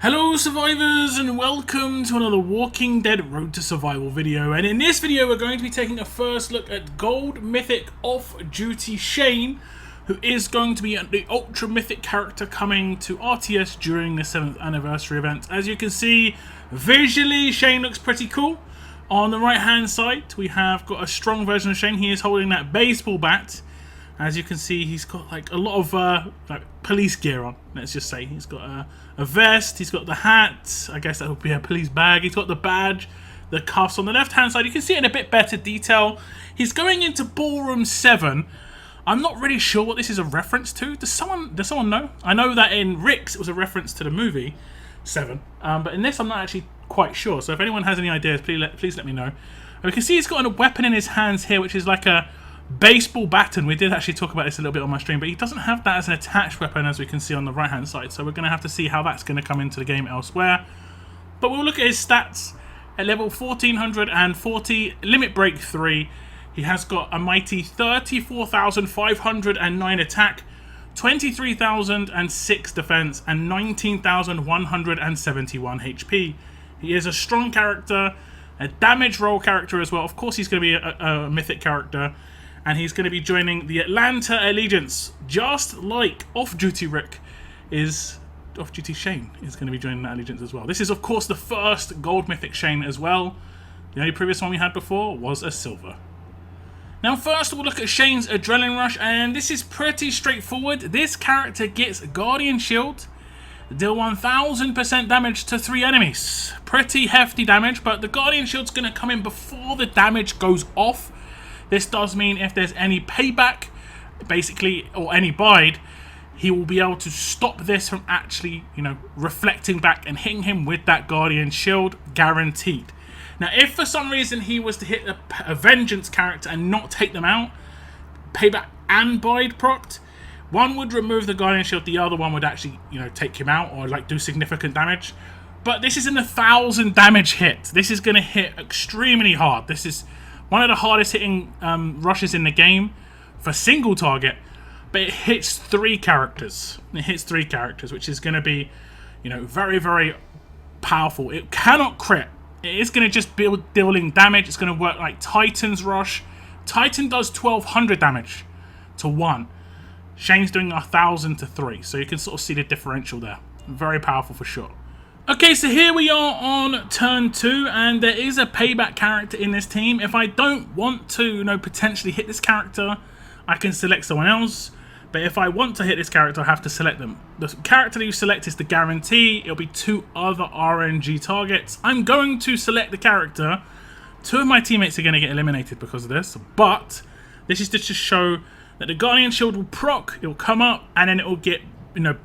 Hello survivors and welcome to another Walking Dead Road to Survival video, and in this video we're going to be taking a first look at Gold Mythic Off-Duty Shane, who is going to be the Ultra Mythic character coming to RTS during the 7th anniversary event. As you can see, visually Shane looks pretty cool. On the right hand side we have got a strong version of Shane. He is holding that baseball bat. As you can see, he's got like a lot of like police gear on, let's just say. He's got a vest, he's got the hat, I guess that would be a police bag, he's got the badge, the cuffs. On the left hand side you can see it in a bit better detail. He's going into Ballroom 7. I'm not really sure what this is a reference to. Does someone know? I know that in Rick's it was a reference to the movie 7, but in this I'm not actually quite sure. So if anyone has any ideas, please let me know. And we can see he's got a weapon in his hands here, which is like a baseball bat, and we did actually talk about this a little bit on my stream, but he doesn't have that as an attached weapon, as we can see on the right hand side, so we're going to have to see how that's going to come into the game elsewhere. But we'll look at his stats. At level 1440, limit break 3, he has got a mighty 34,509 attack, 23,006 defense, and 19,171 HP. He is a strong character, a damage roll character as well. Of course he's going to be a mythic character, and he's going to be joining the Atlanta Allegiance, just like Off-Duty Rick is. Off-Duty Shane is going to be joining that Allegiance as well. This is, of course, the first Gold Mythic Shane as well. The only previous one we had before was a Silver. Now, first we'll look at Shane's Adrenaline Rush, and this is pretty straightforward. This character gets Guardian Shield, deal 1000% damage to 3 enemies. Pretty hefty damage, but the Guardian Shield's going to come in before the damage goes off. This does mean if there's any payback, basically, or any bide, he will be able to stop this from actually, reflecting back and hitting him with that Guardian Shield, guaranteed. Now, if for some reason he was to hit a Vengeance character and not take them out, payback and bide procced, one would remove the Guardian Shield, the other one would actually, take him out or like do significant damage. But this is an 1,000 damage hit. This is going to hit extremely hard. This is one of the hardest hitting rushes in the game for single target, but it hits 3 characters. It hits 3 characters, which is going to be, very, very powerful. It cannot crit. It is going to just be dealing damage. It's going to work like Titan's Rush. Titan does 1,200 damage to 1. Shane's doing 1,000 to 3, so you can sort of see the differential there. Very powerful for sure. Okay, so here we are on turn 2, and there is a payback character in this team. If I don't want to, potentially hit this character, I can select someone else. But if I want to hit this character, I have to select them. The character that you select is the guarantee. It'll be 2 other RNG targets. I'm going to select the character. 2 of my teammates are going to get eliminated because of this, but this is just to show that the Guardian Shield will proc, it will come up, and then it will get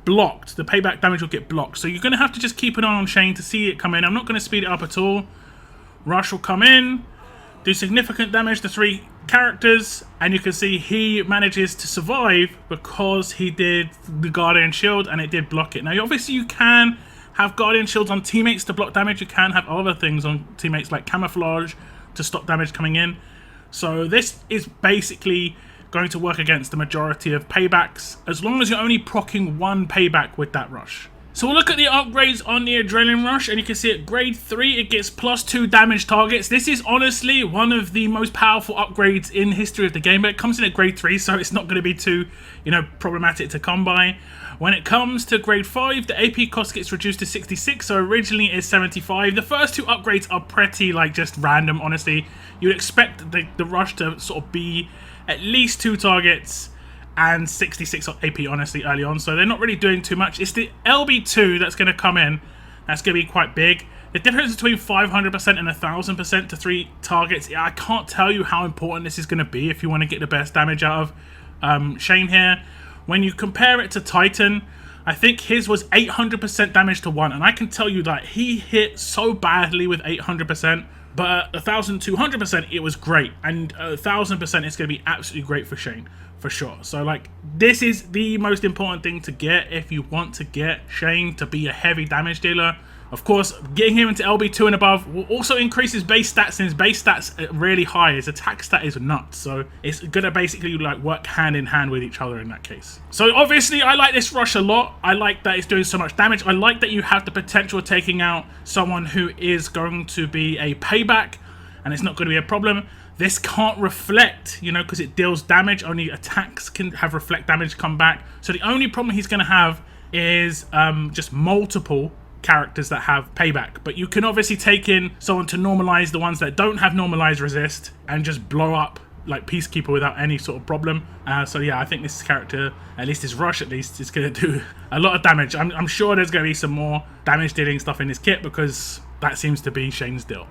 blocked. The payback damage will get blocked. So you're going to have to just keep an eye on Shane to see it come in. I'm not going to speed it up at all. Rush will come in, do significant damage to 3 characters, and you can see he manages to survive because he did the Guardian Shield and it did block it. Now, obviously you can have Guardian Shields on teammates to block damage. You can have other things on teammates like Camouflage to stop damage coming in. So this is basically going to work against the majority of paybacks, as long as you're only proccing 1 payback with that rush. So we'll look at the upgrades on the Adrenaline Rush, and you can see at grade 3 it gets +2 damage targets. This is honestly one of the most powerful upgrades in history of the game, but it comes in at grade 3, so it's not going to be too problematic to come by. When it comes to grade 5, the AP cost gets reduced to 66, so originally it is 75. The first 2 upgrades are pretty just random, honestly. You'd expect the rush to sort of be at least 2 targets and 66 AP, honestly, early on. So they're not really doing too much. It's the LB2 that's going to come in. That's going to be quite big. The difference between 500% and 1,000% to 3 targets, I can't tell you how important this is going to be if you want to get the best damage out of Shane here. When you compare it to Titan, I think his was 800% damage to 1. And I can tell you that he hit so badly with 800%. But 1,200%, it was great, and 1,000% is going to be absolutely great for Shane, for sure. So, this is the most important thing to get if you want to get Shane to be a heavy damage dealer. Of course, getting him into LB2 and above will also increase his base stats, and his base stats are really high. His attack stat is nuts, so it's gonna basically like work hand in hand with each other in that case. So obviously, I like this rush a lot. I like that it's doing so much damage. I like that you have the potential of taking out someone who is going to be a payback, and it's not going to be a problem. This can't reflect, you know, because it deals damage. Only attacks can have reflect damage come back. So the only problem he's going to have is just multiple characters that have payback. But you can obviously take in someone to normalize the ones that don't have normalized resist and just blow up like Peacekeeper without any sort of problem. So yeah, I think this character, at least his rush at least, is going to do a lot of damage. I'm sure there's going to be some more damage dealing stuff in his kit because that seems to be Shane's deal.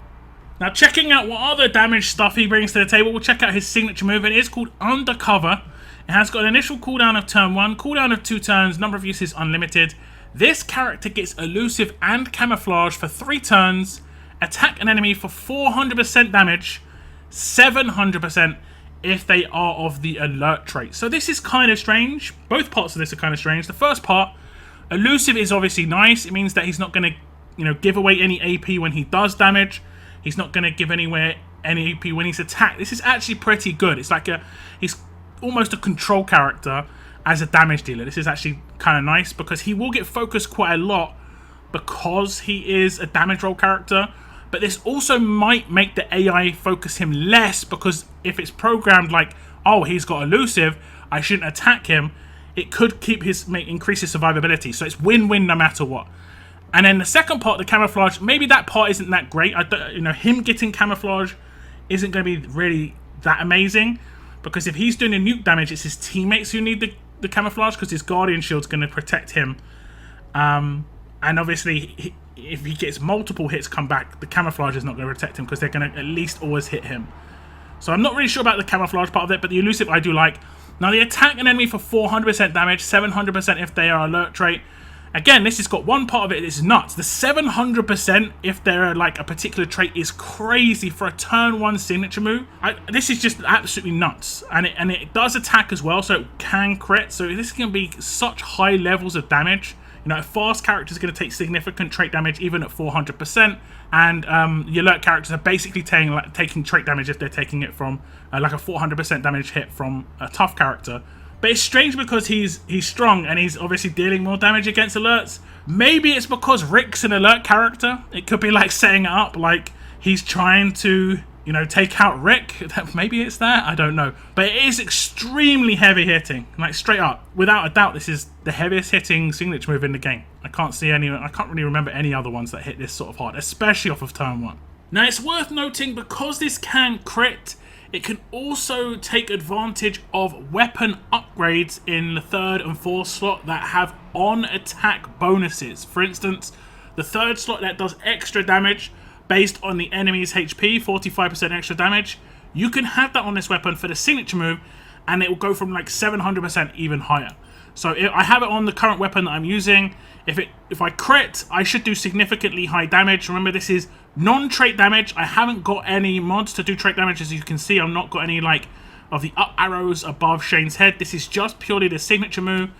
Now, checking out what other damage stuff he brings to the table, we'll check out his signature move. It is called Undercover. It has got an initial cooldown of turn 1, cooldown of 2 turns, number of uses unlimited. This character gets elusive and camouflage for 3 turns, attack an enemy for 400% damage, 700% if they are of the alert trait. So this is kind of strange. Both parts of this are kind of strange. The first part, elusive, is obviously nice. It means that he's not going to, you know, give away any AP when he does damage. He's not going to give anywhere any AP when he's attacked. This is actually pretty good. It's like he's almost a control character as a damage dealer. This is actually kind of nice because he will get focused quite a lot because he is a damage roll character. But this also might make the AI focus him less because if it's programmed like, oh, he's got elusive, I shouldn't attack him, it could increase his survivability. So it's win-win no matter what. And then the second part, the camouflage, maybe that part isn't that great. Him getting camouflage isn't going to be really that amazing because if he's doing the nuke damage, it's his teammates who need the camouflage because his Guardian Shield's going to protect him. And obviously, if he gets multiple hits come back, the camouflage is not going to protect him because they're going to at least always hit him. So I'm not really sure about the camouflage part of it, but the elusive I do like. Now, the attack an enemy for 400% damage, 700% if they are alert trait. Again, this has got one part of it is nuts. The 700% if they're like a particular trait is crazy for a turn 1 signature move. This is just absolutely nuts. And it does attack as well, so it can crit. So this can be such high levels of damage. You know, a fast character is going to take significant trait damage even at 400%. And the alert characters are basically taking trait damage if they're taking it from like a 400% damage hit from a tough character. But it's strange because he's strong and he's obviously dealing more damage against alerts. Maybe it's because Rick's an alert character. It could be like setting it up like he's trying to, you know, take out Rick. Maybe it's that. I don't know. But it is extremely heavy hitting. Like straight up. Without a doubt, this is the heaviest hitting signature move in the game. I can't really remember any other ones that hit this sort of hard, especially off of turn 1. Now it's worth noting because this can crit, it can also take advantage of weapon upgrades in the 3rd and 4th slot that have on-attack bonuses. For instance, the 3rd slot that does extra damage based on the enemy's HP, 45% extra damage. You can have that on this weapon for the signature move, and it will go from like 700% even higher. So I have it on the current weapon that I'm using. If I crit, I should do significantly high damage. Remember, this is non-trait damage. I haven't got any mods to do trait damage. As you can see, I've not got any like of the up arrows above Shane's head. This is just purely the signature move.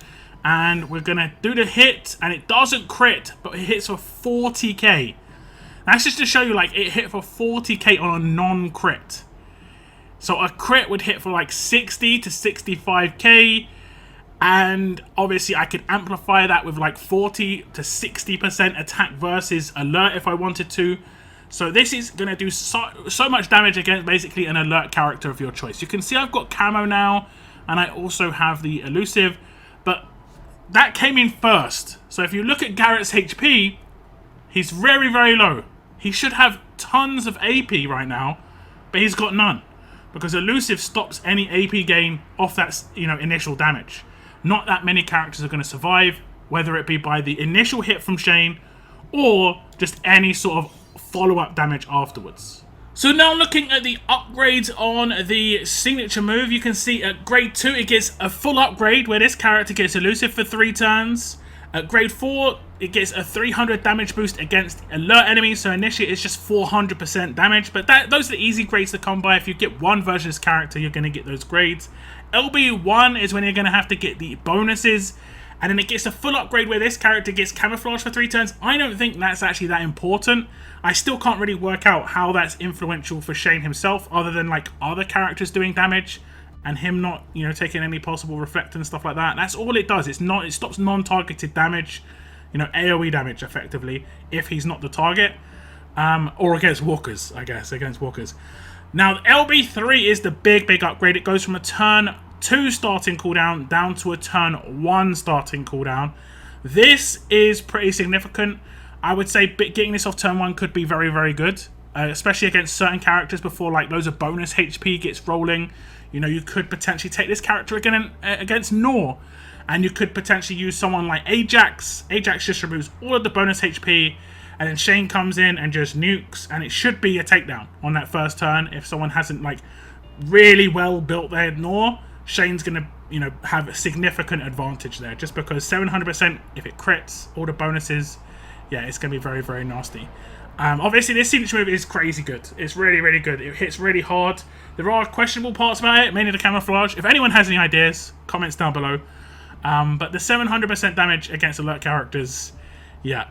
And we're going to do the hit, and it doesn't crit, but it hits for 40k. That's just to show you, like, it hit for 40k on a non-crit. So a crit would hit for like 60 to 65k. And obviously I could amplify that with like 40 to 60% attack versus alert if I wanted to. So this is going to do so much damage against basically an alert character of your choice. You can see I've got camo now, and I also have the elusive, but that came in first. So if you look at Garrett's HP, he's very, very low. He should have tons of AP right now, but he's got none. Because elusive stops any AP gain off that, you know, initial damage. Not that many characters are going to survive, whether it be by the initial hit from Shane or just any sort of follow-up damage afterwards. So now looking at the upgrades on the signature move, you can see at grade 2 it gets a full upgrade where this character gets elusive for 3 turns. At grade 4 it gets a 300 damage boost against alert enemies, so initially it's just 400% damage, but those are the easy grades to come by. If you get one version of this character, you're going to get those grades. LB1 is when you're going to have to get the bonuses, and then it gets a full upgrade where this character gets camouflage for 3 turns, I don't think that's actually that important. I still can't really work out how that's influential for Shane himself, other than like other characters doing damage and him not, you know, taking any possible reflect and stuff like that. That's all it does. It stops non-targeted damage, you know, AoE damage effectively, if he's not the target. Or against walkers, I guess, against walkers. Now, LB3 is the big upgrade. It goes from a turn 2 starting cooldown down to a turn 1 starting cooldown. This is pretty significant. I would say getting this off turn 1 could be very good, especially against certain characters before like loads of bonus HP gets rolling. You know, you could potentially take this character again against Nor, and you could potentially use someone like Ajax. Ajax just removes all of the bonus HP, and then Shane comes in and just nukes, and it should be a takedown on that first turn. If someone hasn't like really well built their Nor, Shane's gonna, you know, have a significant advantage there, just because 700% if it crits, all the bonuses, yeah, it's gonna be very nasty. Obviously, this signature move is crazy good. It's really good. It hits really hard. There are questionable parts about it, mainly the camouflage. If anyone has any ideas, comments down below. But the 700% damage against alert characters, yeah,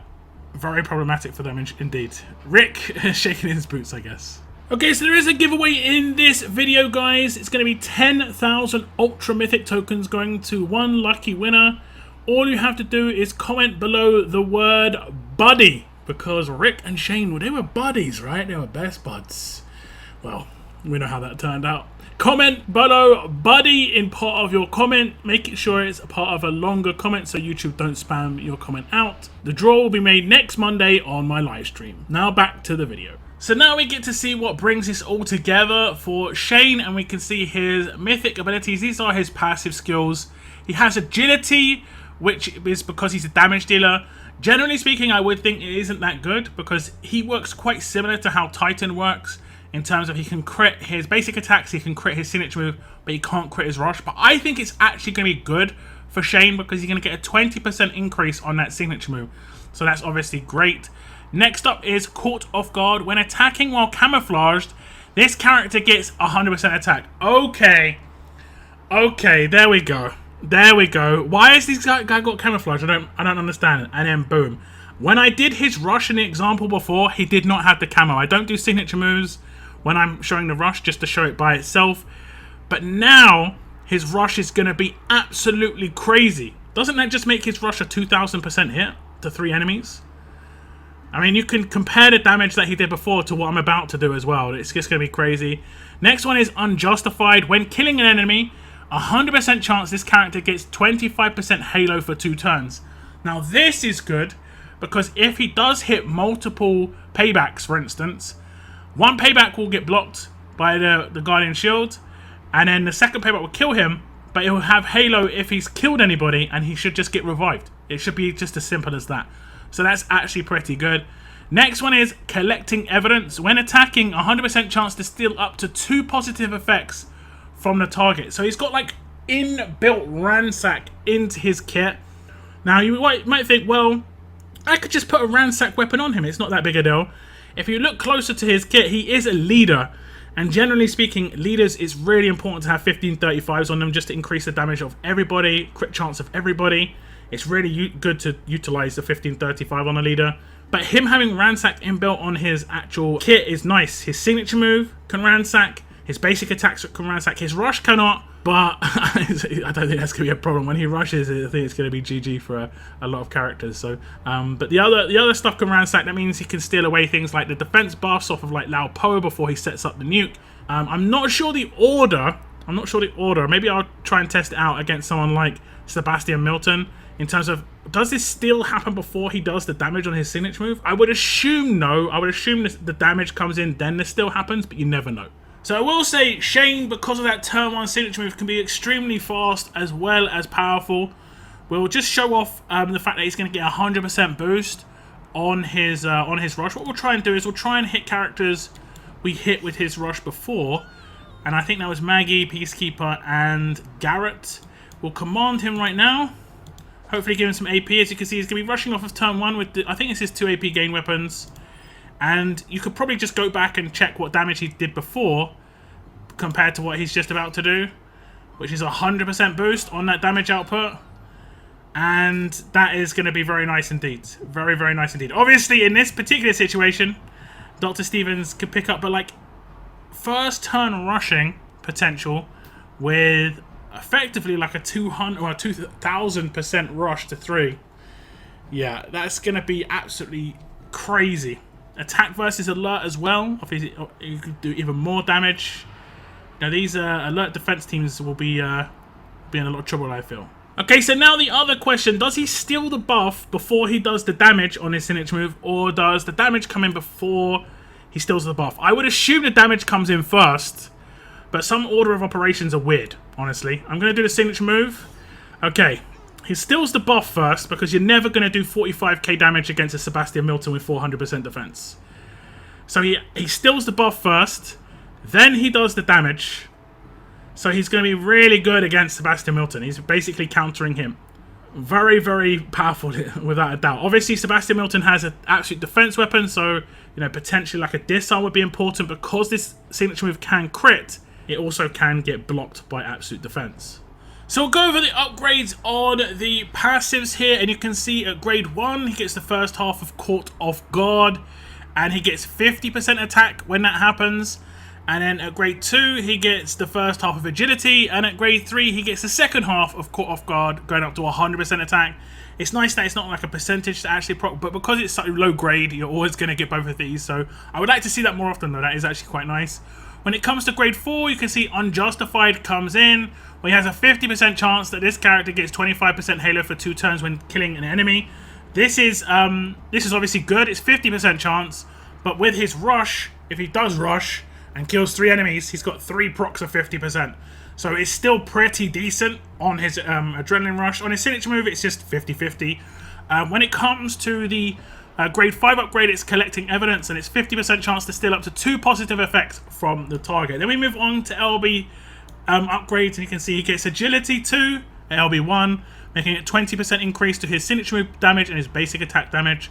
very problematic for them indeed. Rick shaking his boots, I guess. Okay, so there is a giveaway in this video, guys. It's going to be 10,000 Ultra Mythic tokens going to one lucky winner. All you have to do is comment below the word buddy, because Rick and Shane, they were buddies, right? They were best buds. Well, we know how that turned out. Comment below buddy in part of your comment. Make sure it's a part of a longer comment so YouTube don't spam your comment out. The draw will be made next Monday on my live stream. Now back to the video. So now we get to see what brings this all together for Shane, and we can see his mythic abilities. These are his passive skills. He has agility, which is because he's a damage dealer. Generally speaking, I would think it isn't that good, because he works quite similar to how Titan works, in terms of he can crit his basic attacks, he can crit his signature move, but he can't crit his rush. But I think it's actually going to be good for Shane, because he's going to get a 20% increase on that signature move. So that's obviously great. Next up is Caught Off Guard. When attacking while camouflaged, this character gets 100% attack. Okay, there we go. There we go. Why has this guy got camouflage? I don't understand it. And then boom. When I did his rush in the example before, he did not have the camo. I don't do signature moves when I'm showing the rush, just to show it by itself. But now his rush is going to be absolutely crazy. Doesn't that just make his rush a 2000% hit to 3 enemies? I mean, you can compare the damage that he did before to what I'm about to do as well. It's just going to be crazy. Next one is Unjustified. When killing an enemy, 100% chance this character gets 25% halo for 2 turns. Now this is good, because if he does hit multiple paybacks, for instance, one payback will get blocked by the Guardian Shield, and then the second payback will kill him, but it will have halo if he's killed anybody, and he should just get revived. It should be just as simple as that. So that's actually pretty good. Next one is Collecting Evidence. When attacking, 100% chance to steal up to 2 positive effects from the target. So he's got like inbuilt ransack into his kit. Now you might think, well, I could just put a ransack weapon on him. It's not that big a deal. If you look closer to his kit, he is a leader. And generally speaking, leaders, it's really important to have 1535s on them, just to increase the damage of everybody, crit chance of everybody. It's really good to utilize the 1535 on a leader. But him having ransack inbuilt on his actual kit is nice. His signature move can ransack. His basic attacks can ransack. His rush cannot. But I don't think that's going to be a problem. When he rushes, I think it's going to be GG for a lot of characters. So, but the other stuff can ransack. That means he can steal away things like the defense buffs off of like Lao Po before he sets up the nuke. I'm not sure the order. Maybe I'll try and test it out against someone like Sebastian Milton. In terms of, does this still happen before he does the damage on his signature move? I would assume no. I would assume the damage comes in, then this still happens, but you never know. So I will say Shane, because of that turn 1 signature move, can be extremely fast as well as powerful. We'll just show off the fact that he's going to get 100% boost on his rush. What we'll try and do is we'll try and hit characters we hit with his rush before. And I think that was Maggie, Peacekeeper, and Garrett. We'll command him right now. Hopefully give him some AP. As you can see, he's going to be rushing off of turn 1 with, I think it's his 2 AP gain weapons. And you could probably just go back and check what damage he did before compared to what he's just about to do, which is 100% boost on that damage output. And that is going to be very nice indeed. Very, very nice indeed. Obviously, in this particular situation, Dr. Stevens could pick up, but like, first turn rushing potential with effectively like a 200 or 2,000% rush to 3. Yeah, that's going to be absolutely crazy. Attack versus alert as well. Obviously, you could do even more damage. Now, these alert defense teams will be in a lot of trouble, I feel. Okay, so now the other question. Does he steal the buff before he does the damage on his signature move, or does the damage come in before he steals the buff? I would assume the damage comes in first, but some order of operations are weird, honestly. I'm going to do the signature move. Okay, he steals the buff first, because you're never going to do 45k damage against a Sebastian Milton with 400% defense. So he steals the buff first, then he does the damage. So he's going to be really good against Sebastian Milton. He's basically countering him. Very, very powerful, without a doubt. Obviously, Sebastian Milton has an absolute defense weapon, so, you know, potentially like a disarm would be important. Because this signature move can crit, it also can get blocked by absolute defense. So we'll go over the upgrades on the passives here, and you can see at grade 1, he gets the first half of Caught Off Guard, and he gets 50% attack when that happens. And then at grade 2, he gets the first half of Agility, and at grade 3, he gets the second half of Caught Off Guard, going up to 100% attack. It's nice that it's not like a percentage to actually proc, but because it's so low grade, you're always going to get both of these. So I would like to see that more often, though. That is actually quite nice. When it comes to grade 4, you can see Unjustified comes in, where he has a 50% chance that this character gets 25% Halo for 2 turns when killing an enemy. This is obviously good. It's 50% chance, but with his rush, if he does rush and kills 3 enemies, he's got 3 procs of 50%. So it's still pretty decent on his Adrenaline Rush. On his signature move, it's just 50-50. When it comes to the grade 5 upgrade, it's Collecting Evidence, and it's 50% chance to steal up to 2 positive effects from the target. Then we move on to LB upgrades, and you can see he gets Agility 2 at LB1, making it 20% increase to his signature move damage and his basic attack damage.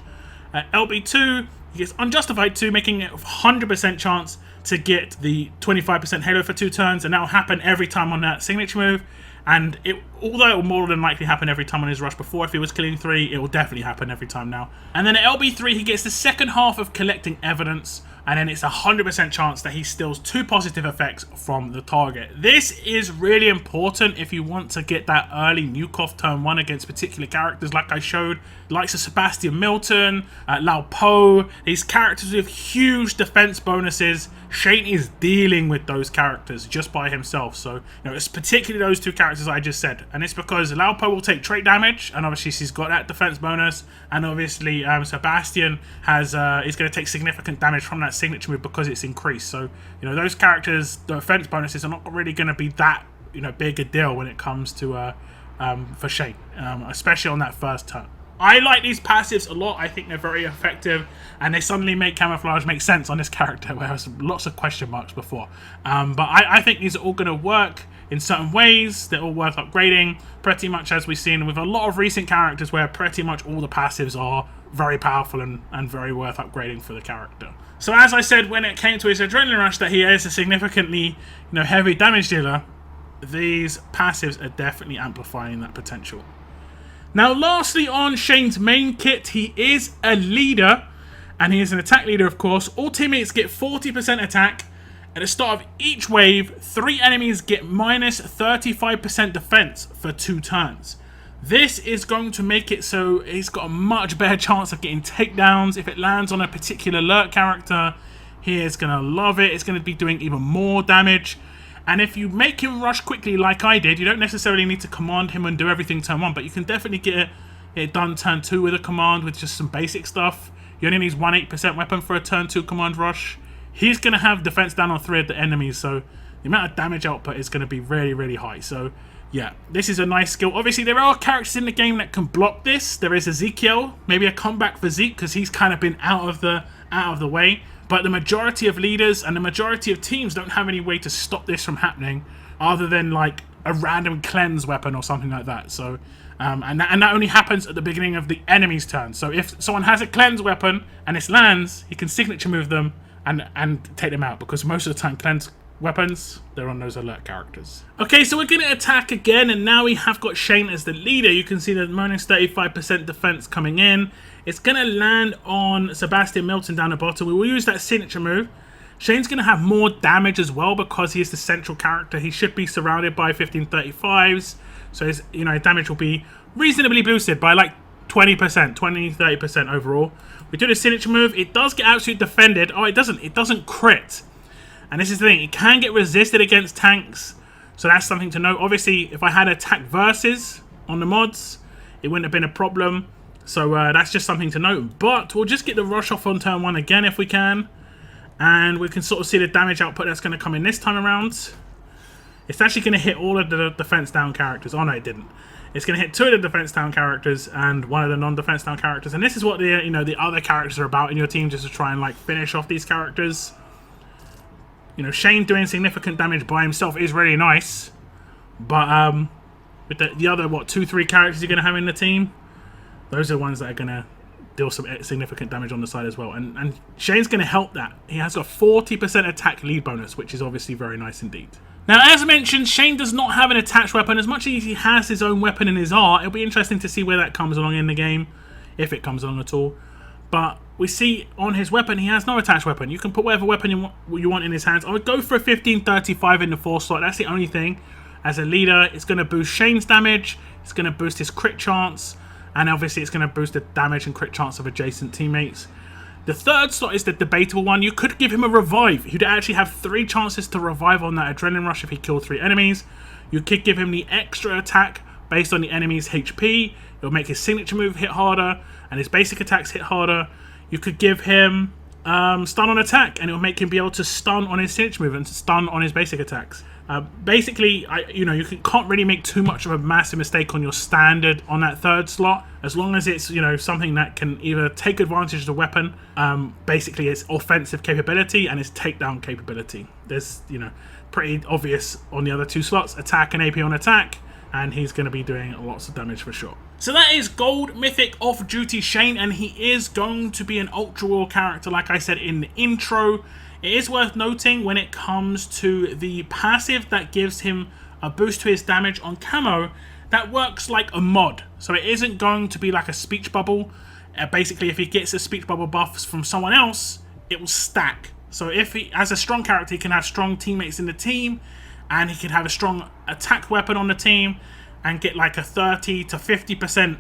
At LB2, he gets Unjustified 2, making it 100% chance to get the 25% Halo for 2 turns, and that will happen every time on that signature move. And although it will more than likely happen every time on his rush before, if he was killing 3, it will definitely happen every time now. And then at LB3, he gets the second half of Collecting Evidence, and then it's 100% chance that he steals 2 positive effects from the target. This is really important if you want to get that early nuke off turn 1 against particular characters like I showed, likes of Sebastian Milton, Lao Po, these characters with huge defense bonuses. Shane is dealing with those characters just by himself. So, you know, it's particularly those 2 characters I just said. And it's because Lao Po will take trait damage, and obviously she's got that defense bonus. And obviously Sebastian is going to take significant damage from that signature move because it's increased. So, you know, those characters, the defense bonuses are not really going to be that, you know, big a deal when it comes to for Shane, especially on that first turn. I like these passives a lot. I think they're very effective, and they suddenly make camouflage make sense on this character, where there was lots of question marks before. But I think these are all going to work in certain ways. They're all worth upgrading, pretty much as we've seen with a lot of recent characters, where pretty much all the passives are very powerful and very worth upgrading for the character. So as I said, when it came to his Adrenaline Rush, that he is a significantly, heavy damage dealer, these passives are definitely amplifying that potential. Now, lastly, on Shane's main kit, he is a leader, and he is an attack leader, of course. All teammates get 40% attack. At the start of each wave, 3 enemies get minus 35% defense for 2 turns. This is going to make it so he's got a much better chance of getting takedowns. If it lands on a particular alert character, he is going to love it. It's going to be doing even more damage. And if you make him rush quickly like I did, you don't necessarily need to command him and do everything turn 1, but you can definitely get it done turn 2 with a command with just some basic stuff. You only need 1/8% weapon for a turn 2 command rush. He's going to have defense down on 3 of the enemies, so the amount of damage output is going to be really, really high. So yeah, this is a nice skill. Obviously, there are characters in the game that can block this. There is Ezekiel, maybe a comeback for Zeke, because he's kind of been out of the way. But the majority of leaders and the majority of teams don't have any way to stop this from happening, other than like a random cleanse weapon or something like that. So, and that only happens at the beginning of the enemy's turn. So if someone has a cleanse weapon and it lands, he can signature move them and take them out, because most of the time cleanse weapons, they're on those alert characters. Okay, so we're going to attack again, and now we have got Shane as the leader. You can see the minus 35% defense coming in. It's going to land on Sebastian Milton down the bottom. We will use that signature move. Shane's going to have more damage as well because he is the central character. He should be surrounded by 1535s, so his damage will be reasonably boosted by like 20%, 20-30% overall. We do the signature move. It does get absolutely defended. Oh, it doesn't. It doesn't crit. And this is the thing. It can get resisted against tanks, so that's something to note. Obviously, if I had attack versus on the mods, it wouldn't have been a problem. So that's just something to note. But we'll just get the rush off on turn 1 again if we can. And we can sort of see the damage output that's going to come in this time around. It's actually going to hit all of the defense down characters. Oh no, it didn't. It's going to hit 2 of the defense down characters and 1 of the non-defense down characters. And this is what the the other characters are about in your team, just to try and like finish off these characters. Shane doing significant damage by himself is really nice, but with the other 2-3 characters you're going to have in the team, those are the ones that are going to deal some significant damage on the side as well. And Shane's going to help that. He has got 40% attack lead bonus, which is obviously very nice indeed. Now, as mentioned, Shane does not have an attached weapon. As much as he has his own weapon in his art, it'll be interesting to see where that comes along in the game, if it comes along at all. But we see on his weapon, he has no attached weapon. You can put whatever weapon you want in his hands. I would go for a 1535 in the 4 slot. That's the only thing. As a leader, it's going to boost Shane's damage. It's going to boost his crit chance. And obviously, it's going to boost the damage and crit chance of adjacent teammates. The 3rd slot is the debatable one. You could give him a revive. He'd actually have 3 chances to revive on that adrenaline rush if he killed 3 enemies. You could give him the extra attack based on the enemy's HP. It'll make his signature move hit harder and his basic attacks hit harder. You could give him stun on attack, and it'll make him be able to stun on his signature move and to stun on his basic attacks. Basically, you can't really make too much of a massive mistake on your standard on that 3rd slot, as long as it's something that can either take advantage of the weapon, basically its offensive capability and its takedown capability. There's pretty obvious on the other 2 slots, attack and AP on attack, and he's going to be doing lots of damage for sure. So that is Gold Mythic Off-Duty Shane, and he is going to be an Ultra Wheel character, like I said in the intro. It is worth noting when it comes to the passive that gives him a boost to his damage on camo, that works like a mod. So it isn't going to be like a speech bubble. Basically, if he gets a speech bubble buffs from someone else, it will stack. So if he, as a strong character, he can have strong teammates in the team, and he can have a strong attack weapon on the team, and get like a 30 to 50%,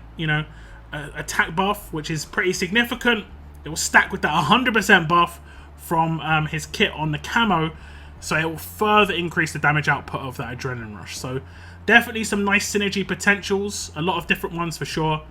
attack buff, which is pretty significant. It will stack with that 100% buff from his kit on the camo, so it will further increase the damage output of that adrenaline rush. So definitely some nice synergy potentials, a lot of different ones for sure,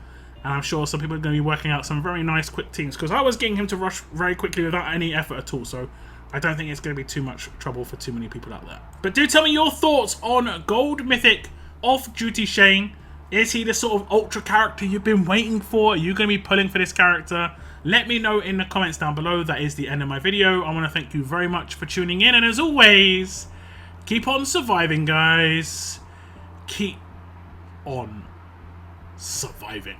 and I'm sure some people are going to be working out some very nice quick teams, because I was getting him to rush very quickly without any effort at all, so I don't think it's going to be too much trouble for too many people out there. But do tell me your thoughts on Gold Mythic Off-Duty Shane. Is he the sort of ultra character you've been waiting for? Are you going to be pulling for this character? Let me know in the comments down below. That is the end of my video. I want to thank you very much for tuning in, and as always, keep on surviving, guys. Keep on surviving.